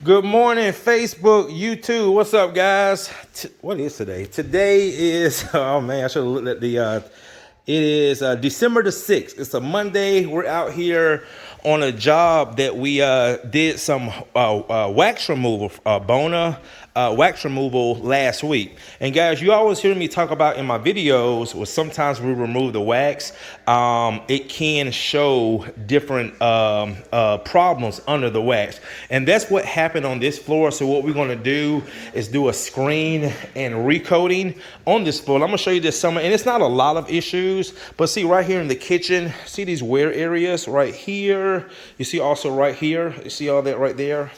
Good morning, Facebook, YouTube. What's up, guys? What is today? Today is, oh man, I should have looked at the, it is December the 6th. It's a Monday. We're out here on a job that we did some wax removal, Bona wax removal last week. And guys, you always hear me talk about in my videos where sometimes we remove the wax, it can show different problems under the wax. And that's what happened on this floor. So what we're gonna do is do a screen and recoating on this floor. And I'm gonna show you this summer, and it's not a lot of issues, but see right here in the kitchen, see these wear areas right here. You see also right here, you see all that right there?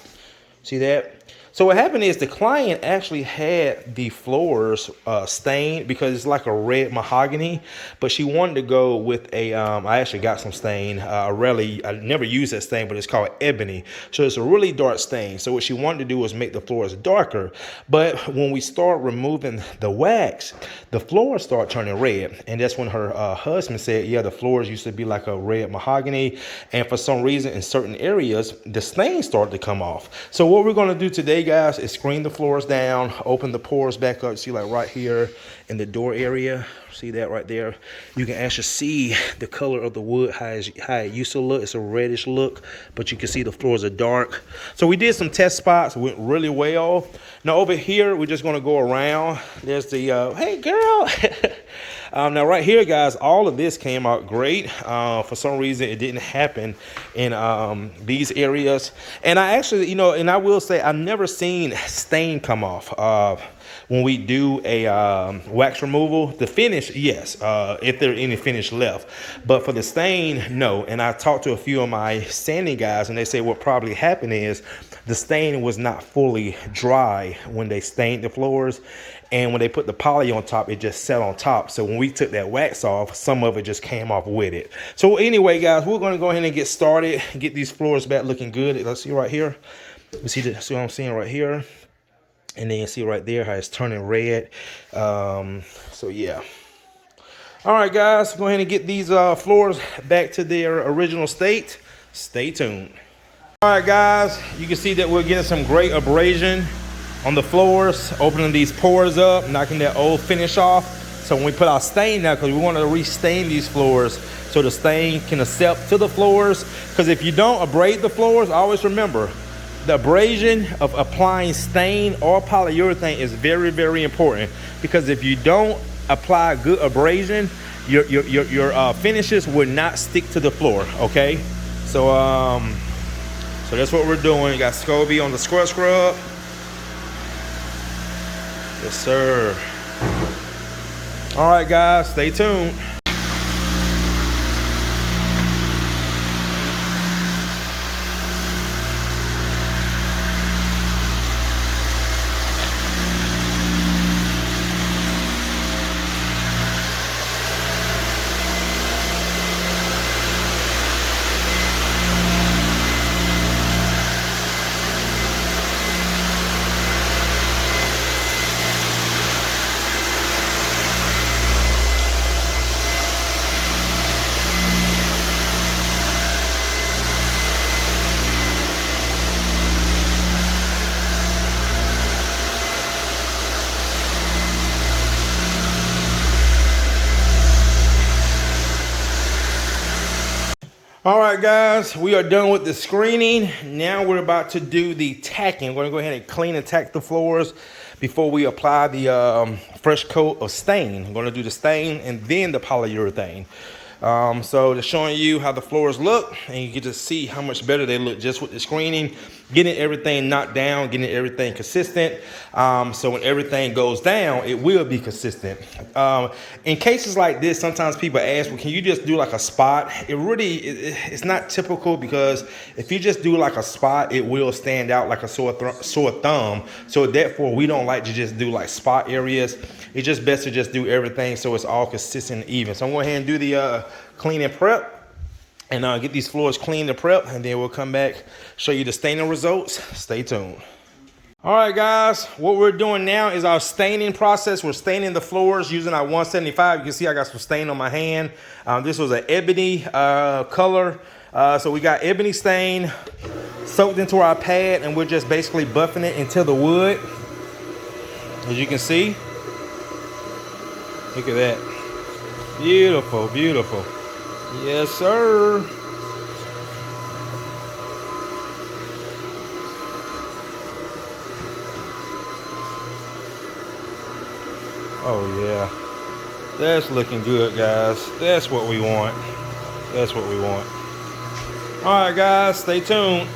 See that? So what happened is the client actually had the floors stained because it's like a red mahogany, but she wanted to go with a, I actually got some stain. I never use that stain, but it's called ebony. So it's a really dark stain. So what she wanted to do was make the floors darker. But when we start removing the wax, the floors start turning red. And that's when her husband said, yeah, the floors used to be like a red mahogany. And for some reason in certain areas, the stains started to come off. So what we're gonna do today, guys, is screen the floors down, open the pores back up. See, like right here in the door area, see that right there? You can actually see the color of the wood, how it used to look. It's a reddish look, but you can see the floors are dark. So we did some test spots, went really well. Now over here, we're just gonna go around. There's the, hey girl. Now right here, guys, all of this came out great. For some reason, it didn't happen in these areas. And I actually, you know, and I will say, I've never seen stain come off when we do a wax removal. The finish, yes, if there's any finish left. But for the stain, no. And I talked to a few of my sanding guys, and they say what probably happened is the stain was not fully dry when they stained the floors. And when they put the poly on top, it just sat on top. So when we took that wax off, some of it just came off with it. So anyway, guys, we're going to go ahead and get started, get these floors back looking good. Let's see right here. You see what I'm seeing right here? And then you see right there how it's turning red. So yeah. All right, guys, go ahead and get these floors back to their original state. Stay tuned. All right, guys, you can see that we're getting some great abrasion on the floors, opening these pores up, knocking that old finish off. So when we put our stain now, because we want to restain these floors so the stain can accept to the floors. Because if you don't abrade the floors, always remember, the abrasion of applying stain or polyurethane is very, very important. Because if you don't apply good abrasion, your finishes will not stick to the floor, okay? So, so that's what we're doing. You got SCOBY on the scrub. Yes, sir. All right, guys, stay tuned. All right, guys, we are done with the screening. Now we're about to do the tacking. We're gonna go ahead and clean and tack the floors before we apply the fresh coat of stain. I'm gonna do the stain and then the polyurethane. So just showing you how the floors look, and you get to see how much better they look just with the screening, getting everything knocked down, getting everything consistent. So when everything goes down, it will be consistent. In cases like this, sometimes people ask, well, can you just do like a spot? It's not typical, because if you just do like a spot, it will stand out like a sore thumb. So therefore, we don't like to just do like spot areas. It's just best to just do everything so it's all consistent and even. So I'm going to go ahead and do the clean and prep, and get these floors cleaned and prep, and then we'll come back, show you the staining results. Stay tuned. All right, guys, what we're doing now is our staining process. We're staining the floors using our 175. You can see I got some stain on my hand. This was an ebony color. So we got ebony stain, soaked into our pad, and we're just basically buffing it into the wood. As you can see, look at that. Beautiful, beautiful. Yes, sir. Oh yeah, that's looking good, guys. That's what we want. That's what we want. All right, guys, stay tuned.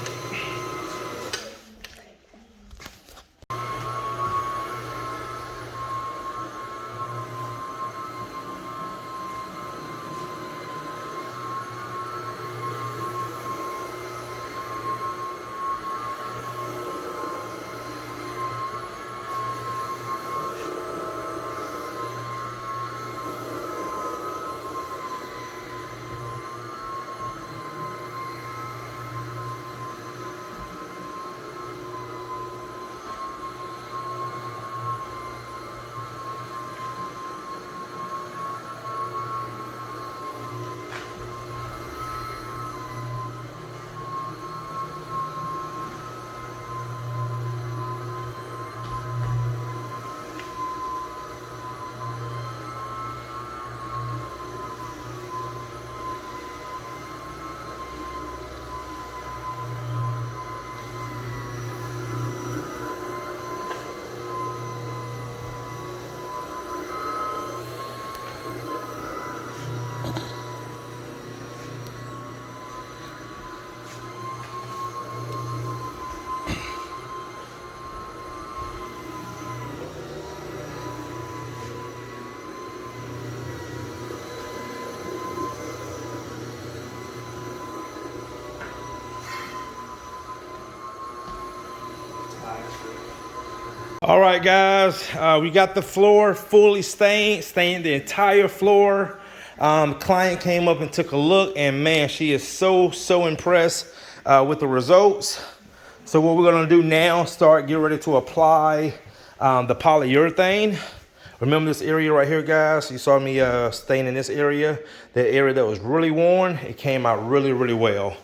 All right, guys, we got the floor fully stained the entire floor. Client came up and took a look, and man, she is so impressed with the results. So what we're gonna do now, get ready to apply the polyurethane. Remember this area right here, guys? You saw me staining this area, that area that was really worn. It came out really well.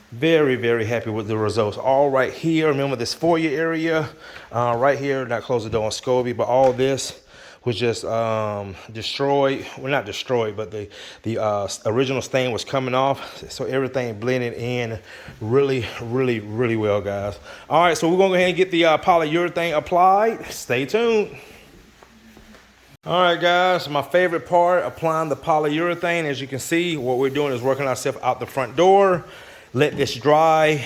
Very happy with the results. All right here, remember this foyer area right here, not close the door on Scoby, but all this was just destroyed. Well, not destroyed, but the original stain was coming off, so everything blended in really well, guys. All right, so we're gonna go ahead and get the polyurethane applied. Stay tuned. All right, guys, my favorite part, applying the polyurethane. As you can see, what we're doing is working ourselves out the front door. Let this dry.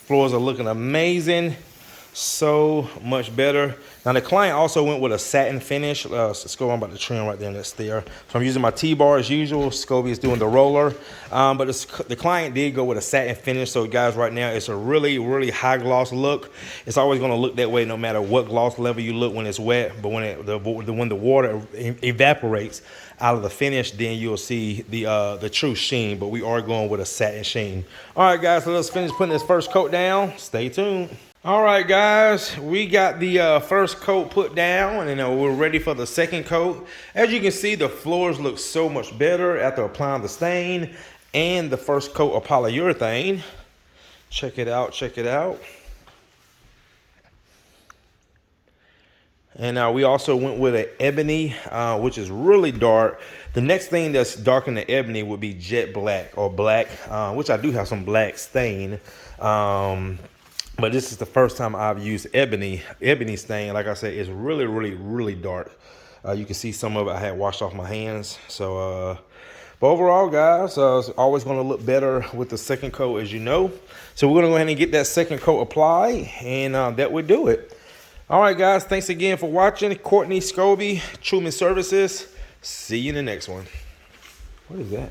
Floors are looking amazing, so much better. Now the client also went with a satin finish. Scoby, I'm about to trim right there in that stair. So I'm using my T-bar as usual. Scoby is doing the roller, but the client did go with a satin finish. So guys, right now it's a really high gloss look. It's always going to look that way no matter what gloss level you look when it's wet. But when the water evaporates out of the finish, then you'll see the true sheen. But we are going with a satin sheen. All right, guys, so let's finish putting this first coat down. Stay tuned. All right, guys, we got the first coat put down, and we're ready for the second coat. As you can see, the floors look so much better after applying the stain and the first coat of polyurethane. Check it out, check it out. And we also went with an ebony, which is really dark. The next thing that's darker than ebony would be jet black or black, which I do have some black stain. But this is the first time I've used ebony stain. Like I said, it's really dark. You can see some of it I had washed off my hands. So, but overall, guys, it's always going to look better with the second coat, as you know. So we're going to go ahead and get that second coat applied, and that would do it. All right, guys, thanks again for watching. Courtney Scoby, Truman Services. See you in the next one. What is that?